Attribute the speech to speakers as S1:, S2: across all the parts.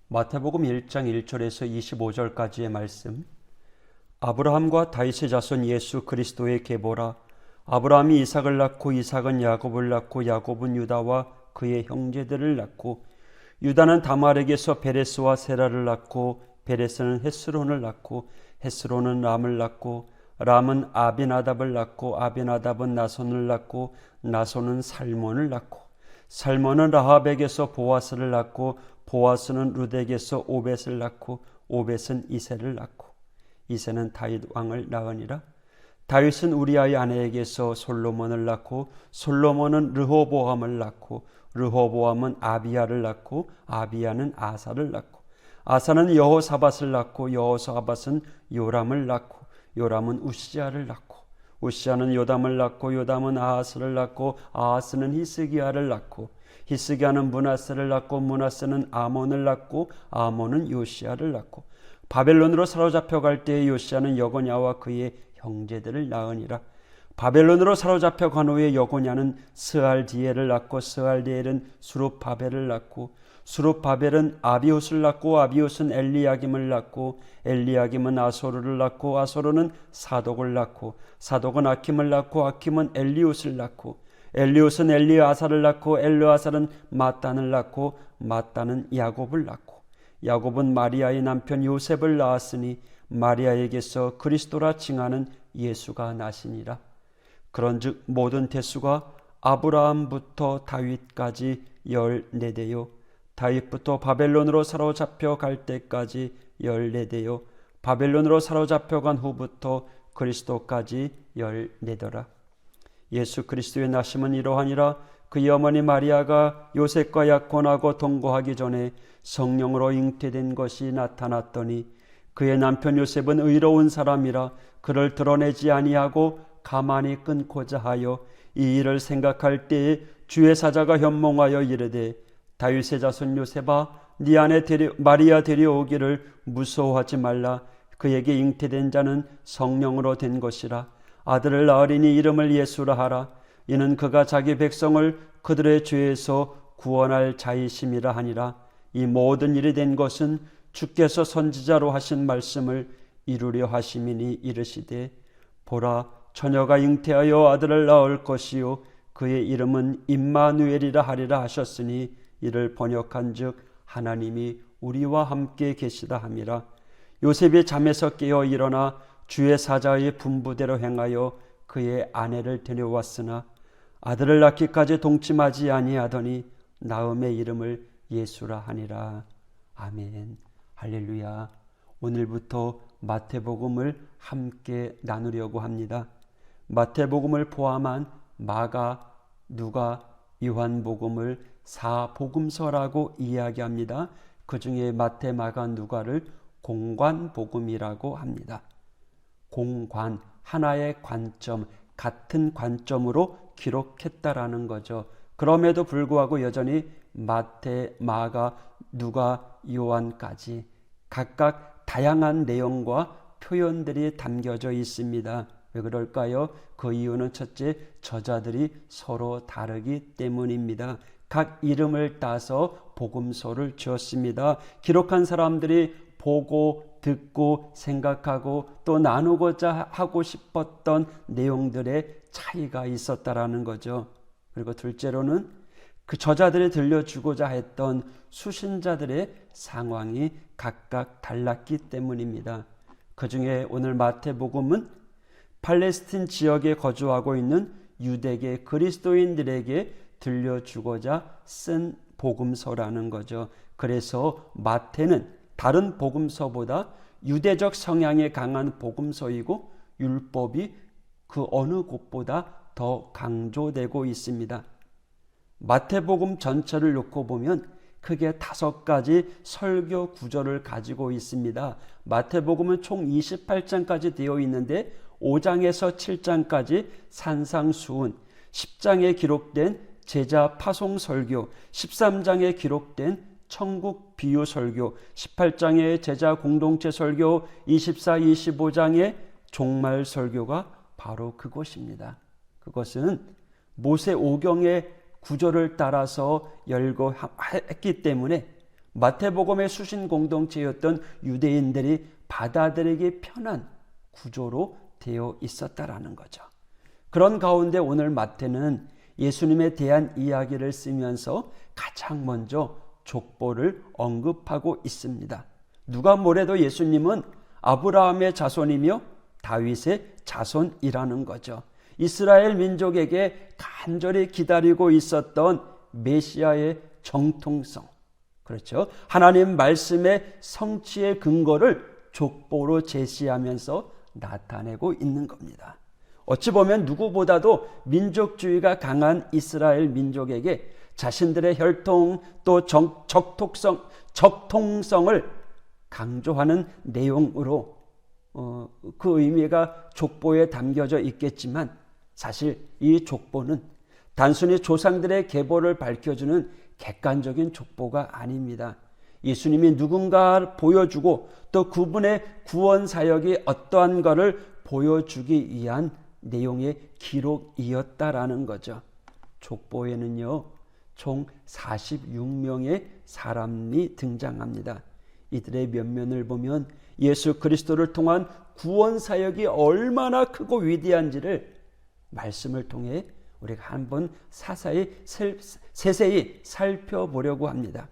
S1: 마태복음 1장 1절에서 25절까지의 말씀. 아브라함과 다윗의 자손 예수 그리스도의 계보라. 아브라함이 이삭을 낳고 이삭은 야곱을 낳고 야곱은 유다와 그의 형제들을 낳고 유다는 다말에게서 베레스와 세라를 낳고 베레스는 헤스론을 낳고 헤스론은 람을 낳고 람은 아비나답을 낳고 아비나답은 나손을 낳고 나손은 살몬을 낳고 살몬은 라합에게서 보아스를 낳고 보아스는 룻에게서 오벳을 낳고 오벳은 이새를 낳고 이새는 다윗 왕을 낳으니라. 다윗은 우리아의 아내에게서 솔로몬을 낳고 솔로몬은 르호보암을 낳고 르호보암은 아비야를 낳고 아비야는 아사를 낳고 아사는 여호사밧을 낳고 여호사밧은 요람을 낳고 요람은 우시아를 낳고 우시아는 요담을 낳고 요담은 아하스를 낳고 아하스는 히스기야를 낳고 히스기야는 므낫세를 낳고 므낫세는 아몬을 낳고 아몬은 요시야를 낳고 바벨론으로 사로잡혀 갈 때에 요시야는 여고냐와 그의 형제들을 낳으니라. 바벨론으로 사로잡혀 간 후에 여고냐는 스알디엘을 낳고 스알디엘은 수룹바벨을 낳고 수룹바벨은 아비옷을 낳고 아비옷은 엘리야김을 낳고 엘리야김은 아소르를 낳고 아소르는 사독을 낳고 사독은 아킴을 낳고 아킴은 엘리옷을 낳고 엘리옷은 엘리아사를 낳고 엘리아사는 마단을 낳고 마단은 야곱을 낳고 야곱은 마리아의 남편 요셉을 낳았으니 마리아에게서 그리스도라 칭하는 예수가 나시니라. 그런즉 모든 대수가 아브라함부터 다윗까지 14대요 다윗부터 바벨론으로 사로잡혀 갈 때까지 14대요 바벨론으로 사로잡혀 간 후부터 그리스도까지 14더라. 예수 그리스도의 나심은 이러하니라. 그의 어머니 마리아가 요셉과 약혼하고 동거하기 전에 성령으로 잉태된 것이 나타났더니 그의 남편 요셉은 의로운 사람이라 그를 드러내지 아니하고 가만히 끊고자 하여 이 일을 생각할 때에 주의 사자가 현몽하여 이르되 다윗의 자손 요셉아 네 아내 마리아 데려오기를 무서워하지 말라. 그에게 잉태된 자는 성령으로 된 것이라. 아들을 낳으리니 이름을 예수라 하라. 이는 그가 자기 백성을 그들의 죄에서 구원할 자이심이라 하니라. 이 모든 일이 된 것은 주께서 선지자로 하신 말씀을 이루려 하심이니 이르시되 보라 처녀가 잉태하여 아들을 낳을 것이요 그의 이름은 임마누엘이라 하리라 하셨으니 이를 번역한즉 하나님이 우리와 함께 계시다 함이라. 요셉이 잠에서 깨어 일어나 주의 사자의 분부대로 행하여 그의 아내를 데려왔으나 아들을 낳기까지 동침하지 아니하더니 나음의 이름을 예수라 하니라. 아멘. 할렐루야. 오늘부터 마태복음을 함께 나누려고 합니다. 마태복음을 포함한 마가, 누가, 요한복음을 사복음서라고 이야기합니다. 그 중에 마태, 마가, 누가를 공관복음이라고 합니다. 공관, 하나의 관점, 같은 관점으로 기록했다라는 거죠. 그럼에도 불구하고 여전히 마태, 마가, 누가, 요한까지 각각 다양한 내용과 표현들이 담겨져 있습니다. 왜 그럴까요? 그 이유는 첫째, 저자들이 서로 다르기 때문입니다. 각 이름을 따서 복음서를 지었습니다. 기록한 사람들이 보고 듣고 생각하고 또 나누고자 하고 싶었던 내용들의 차이가 있었다라는 거죠. 그리고 둘째로는 그 저자들이 들려주고자 했던 수신자들의 상황이 각각 달랐기 때문입니다. 그 중에 오늘 마태복음은 팔레스틴 지역에 거주하고 있는 유대계 그리스도인들에게 들려주고자 쓴 복음서라는 거죠. 그래서 마태는 다른 복음서보다 유대적 성향에 강한 복음서이고 율법이 그 어느 곳보다 더 강조되고 있습니다. 마태복음 전체를 놓고 보면 크게 5가지 설교 구조를 가지고 있습니다. 마태복음은 총 28장까지 되어 있는데 5장에서 7장까지 산상수훈, 10장에 기록된 제자 파송 설교, 13장에 기록된 천국 비유 설교, 18장의 제자 공동체 설교, 24, 25장의 종말 설교가 바로 그것입니다. 그것은 모세 오경의 구조를 따라서 열거했기 때문에 마태복음의 수신 공동체였던 유대인들이 받아들이기 편한 구조로 되어 있었다라는 거죠. 그런 가운데 오늘 마태는 예수님에 대한 이야기를 쓰면서 가장 먼저 족보를 언급하고 있습니다. 누가 뭐래도 예수님은 아브라함의 자손이며 다윗의 자손이라는 거죠. 이스라엘 민족에게 간절히 기다리고 있었던 메시아의 정통성, 그렇죠? 하나님 말씀의 성취의 근거를 족보로 제시하면서 나타내고 있는 겁니다. 어찌 보면 누구보다도 민족주의가 강한 이스라엘 민족에게 자신들의 혈통 또 적통성을 강조하는 내용으로 그 의미가 족보에 담겨져 있겠지만 사실 이 족보는 단순히 조상들의 계보를 밝혀주는 객관적인 족보가 아닙니다. 예수님이 누군가 보여주고 또 그분의 구원 사역이 어떠한 것을 보여주기 위한 내용의 기록이었다라는 거죠. 족보에는요, 총 46명의 사람이 등장합니다. 이들의 면면을 보면 예수 그리스도를 통한 구원 사역이 얼마나 크고 위대한지를 말씀을 통해 우리가 한번 세세히 살펴보려고 합니다.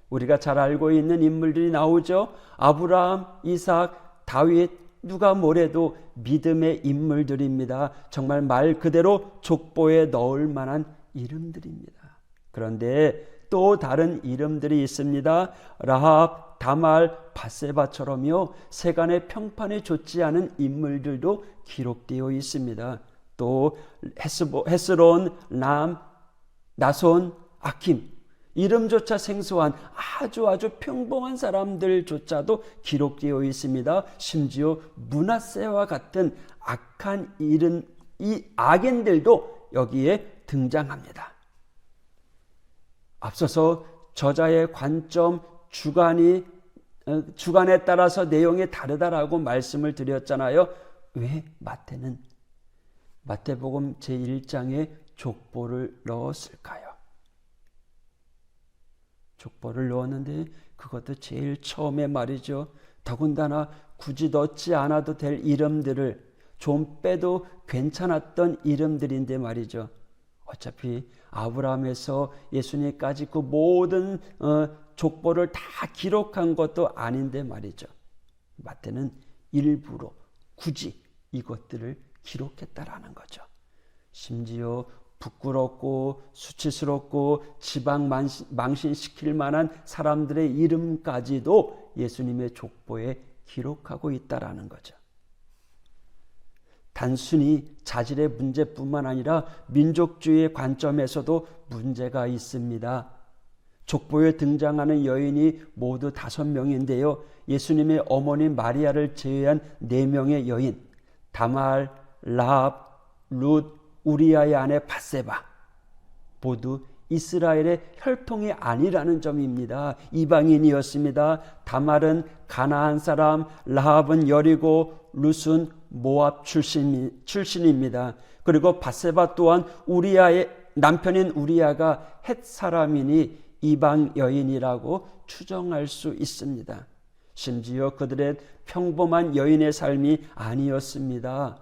S1: 우리가 잘 알고 있는 인물들이 나오죠. 아브라함, 이삭, 다윗, 누가 뭐래도 믿음의 인물들입니다. 정말 말 그대로 족보에 넣을 만한 이름들입니다. 그런데 또 다른 이름들이 있습니다. 라합, 다말, 밧세바처럼요, 세간의 평판이 좋지 않은 인물들도 기록되어 있습니다. 또 헤스론, 람, 나손, 아킴, 이름조차 생소한 아주 평범한 사람들조차도 기록되어 있습니다. 심지어 므낫세와 같은 악한 이 악인들도 여기에 등장합니다. 앞서서 저자의 관점, 주관에 따라서 내용이 다르다라고 말씀을 드렸잖아요. 왜 마태는 마태복음 제1장에 족보를 넣었을까요? 족보를 넣었는데 그것도 제일 처음에 말이죠. 더군다나 굳이 넣지 않아도 될 이름들을 좀 빼도 괜찮았던 이름들인데 말이죠. 어차피 아브라함에서 예수님까지 그 모든 족보를 다 기록한 것도 아닌데 말이죠. 마태는 일부러 굳이 이것들을 기록했다라는 거죠. 심지어 부끄럽고 수치스럽고 지방 망신시킬 만한 사람들의 이름까지도 예수님의 족보에 기록하고 있다라는 거죠. 단순히 자질의 문제뿐만 아니라 민족주의의 관점에서도 문제가 있습니다. 족보에 등장하는 여인이 모두 5명인데요. 예수님의 어머니 마리아를 제외한 4명의 여인, 다말, 라합, 룻, 우리아의 아내 밧세바, 모두 이스라엘의 혈통이 아니라는 점입니다. 이방인이었습니다. 다말은 가나안 사람, 라합은 여리고, 룻은 모압 출신입니다. 그리고 밧세바 또한 우리아의 남편인 우리아가 헷 사람이니 이방 여인이라고 추정할 수 있습니다. 심지어 그들의 평범한 여인의 삶이 아니었습니다.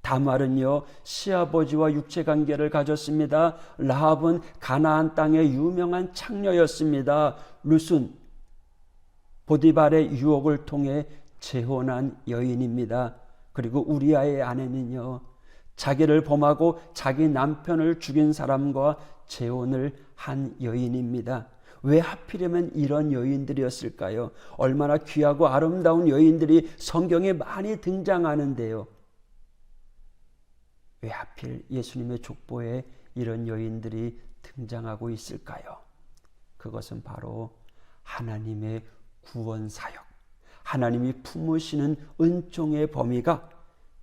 S1: 다말은요, 시아버지와 육체관계를 가졌습니다. 라합은 가나안 땅의 유명한 창녀였습니다. 룻은 보디발의 유혹을 통해 재혼한 여인입니다. 그리고 우리아의 아내는요, 자기를 범하고 자기 남편을 죽인 사람과 재혼을 한 여인입니다. 왜 하필이면 이런 여인들이었을까요? 얼마나 귀하고 아름다운 여인들이 성경에 많이 등장하는데요. 왜 하필 예수님의 족보에 이런 여인들이 등장하고 있을까요? 그것은 바로 하나님의 구원 사역, 하나님이 품으시는 은총의 범위가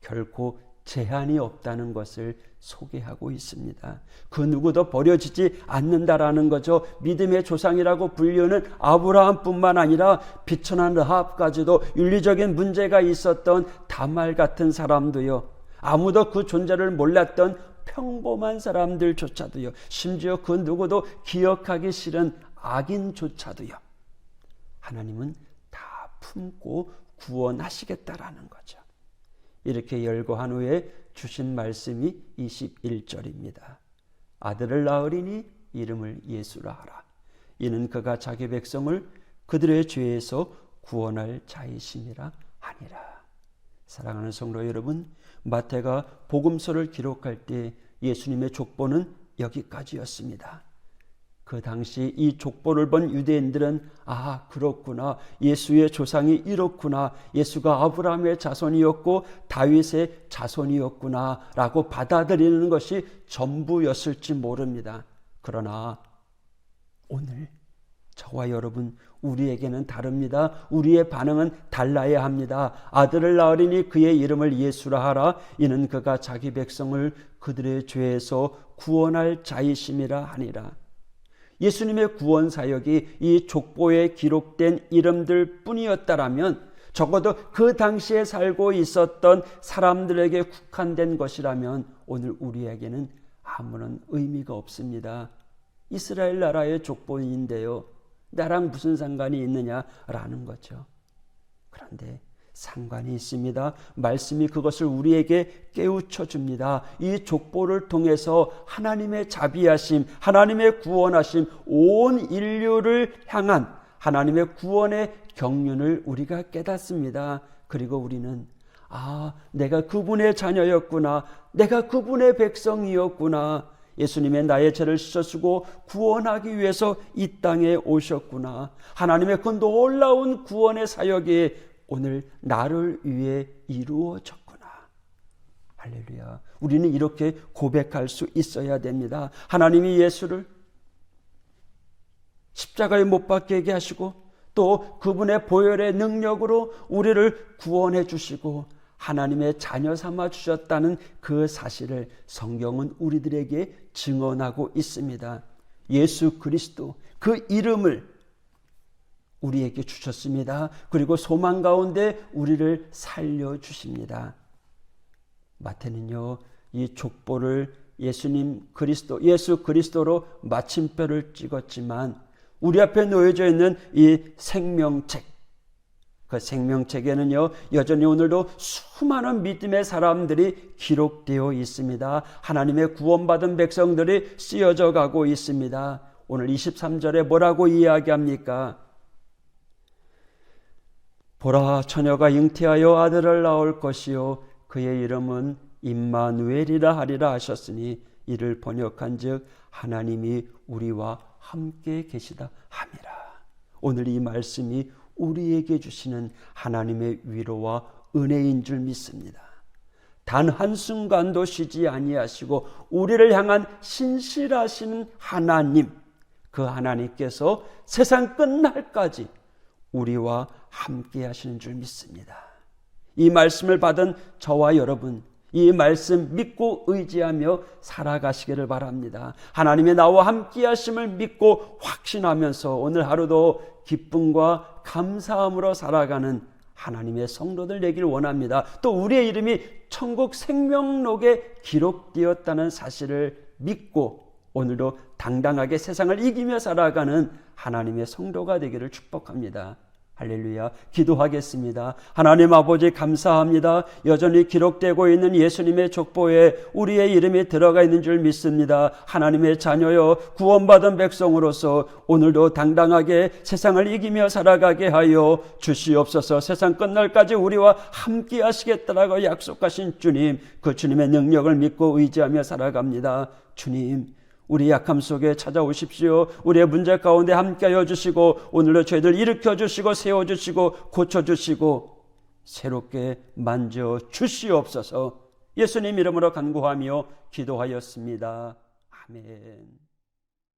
S1: 결코 제한이 없다는 것을 소개하고 있습니다. 그 누구도 버려지지 않는다라는 거죠. 믿음의 조상이라고 불리는 아브라함뿐만 아니라 비천한 라합까지도 윤리적인 문제가 있었던 다말 같은 사람도요, 아무도 그 존재를 몰랐던 평범한 사람들조차도요, 심지어 그 누구도 기억하기 싫은 악인조차도요, 하나님은 다 품고 구원하시겠다라는 거죠. 이렇게 열거한 후에 주신 말씀이 21절입니다. 아들을 낳으리니 이름을 예수라 하라. 이는 그가 자기 백성을 그들의 죄에서 구원할 자이심이라 하니라. 사랑하는 성도 여러분, 마태가 복음서를 기록할 때 예수님의 족보는 여기까지였습니다. 그 당시 이 족보를 본 유대인들은 아, 그렇구나, 예수의 조상이 이렇구나, 예수가 아브라함의 자손이었고 다윗의 자손이었구나 라고 받아들이는 것이 전부였을지 모릅니다. 그러나 오늘 저와 여러분, 우리에게는 다릅니다. 우리의 반응은 달라야 합니다. 아들을 낳으리니 그의 이름을 예수라 하라. 이는 그가 자기 백성을 그들의 죄에서 구원할 자이심이라 하니라. 예수님의 구원 사역이 이 족보에 기록된 이름들 뿐이었다라면, 적어도 그 당시에 살고 있었던 사람들에게 국한된 것이라면 오늘 우리에게는 아무런 의미가 없습니다. 이스라엘 나라의 족보인데요, 나랑 무슨 상관이 있느냐라는 거죠. 그런데 상관이 있습니다. 말씀이 그것을 우리에게 깨우쳐 줍니다. 이 족보를 통해서 하나님의 자비하심, 하나님의 구원하심, 온 인류를 향한 하나님의 구원의 경륜을 우리가 깨닫습니다. 그리고 우리는 아, 내가 그분의 자녀였구나, 내가 그분의 백성이었구나, 예수님의 나의 죄를 씻어주고 구원하기 위해서 이 땅에 오셨구나, 하나님의 그 놀라운 구원의 사역이 오늘 나를 위해 이루어졌구나. 할렐루야. 우리는 이렇게 고백할 수 있어야 됩니다. 하나님이 예수를 십자가에 못 박히게 하시고 또 그분의 보혈의 능력으로 우리를 구원해 주시고 하나님의 자녀 삼아 주셨다는 그 사실을 성경은 우리들에게 증언하고 있습니다. 예수 그리스도, 그 이름을 우리에게 주셨습니다. 그리고 소망 가운데 우리를 살려주십니다. 마태는요, 이 족보를 예수 그리스도로 마침표를 찍었지만 우리 앞에 놓여져 있는 이 생명책, 그 생명책에는요, 여전히 오늘도 수많은 믿음의 사람들이 기록되어 있습니다. 하나님의 구원받은 백성들이 쓰여져 가고 있습니다. 오늘 23절에 뭐라고 이야기합니까? 보라, 처녀가 잉태하여 아들을 낳을 것이요 그의 이름은 임마누엘이라 하리라 하셨으니 이를 번역한즉 하나님이 우리와 함께 계시다 함이라. 오늘 이 말씀이 우리에게 주시는 하나님의 위로와 은혜인 줄 믿습니다. 단 한순간도 쉬지 아니하시고 우리를 향한 신실하신 하나님, 그 하나님께서 세상 끝날까지 우리와 함께 하시는 줄 믿습니다. 이 말씀을 받은 저와 여러분, 이 말씀 믿고 의지하며 살아가시기를 바랍니다. 하나님의 나와 함께 하심을 믿고 확신하면서 오늘 하루도 기쁨과 감사함으로 살아가는 하나님의 성도들 되길 원합니다. 또 우리의 이름이 천국 생명록에 기록되었다는 사실을 믿고 오늘도 당당하게 세상을 이기며 살아가는 하나님의 성도가 되기를 축복합니다. 할렐루야. 기도하겠습니다. 하나님 아버지, 감사합니다. 여전히 기록되고 있는 예수님의 족보에 우리의 이름이 들어가 있는 줄 믿습니다. 하나님의 자녀여, 구원받은 백성으로서 오늘도 당당하게 세상을 이기며 살아가게 하여 주시옵소서. 세상 끝날까지 우리와 함께 하시겠다라고 약속하신 주님, 그 주님의 능력을 믿고 의지하며 살아갑니다. 주님, 우리 약함 속에 찾아오십시오. 우리의 문제 가운데 함께하여 주시고 오늘도 저희들 일으켜 주시고 세워주시고 고쳐주시고 새롭게 만져 주시옵소서. 예수님 이름으로 간구하며 기도하였습니다. 아멘.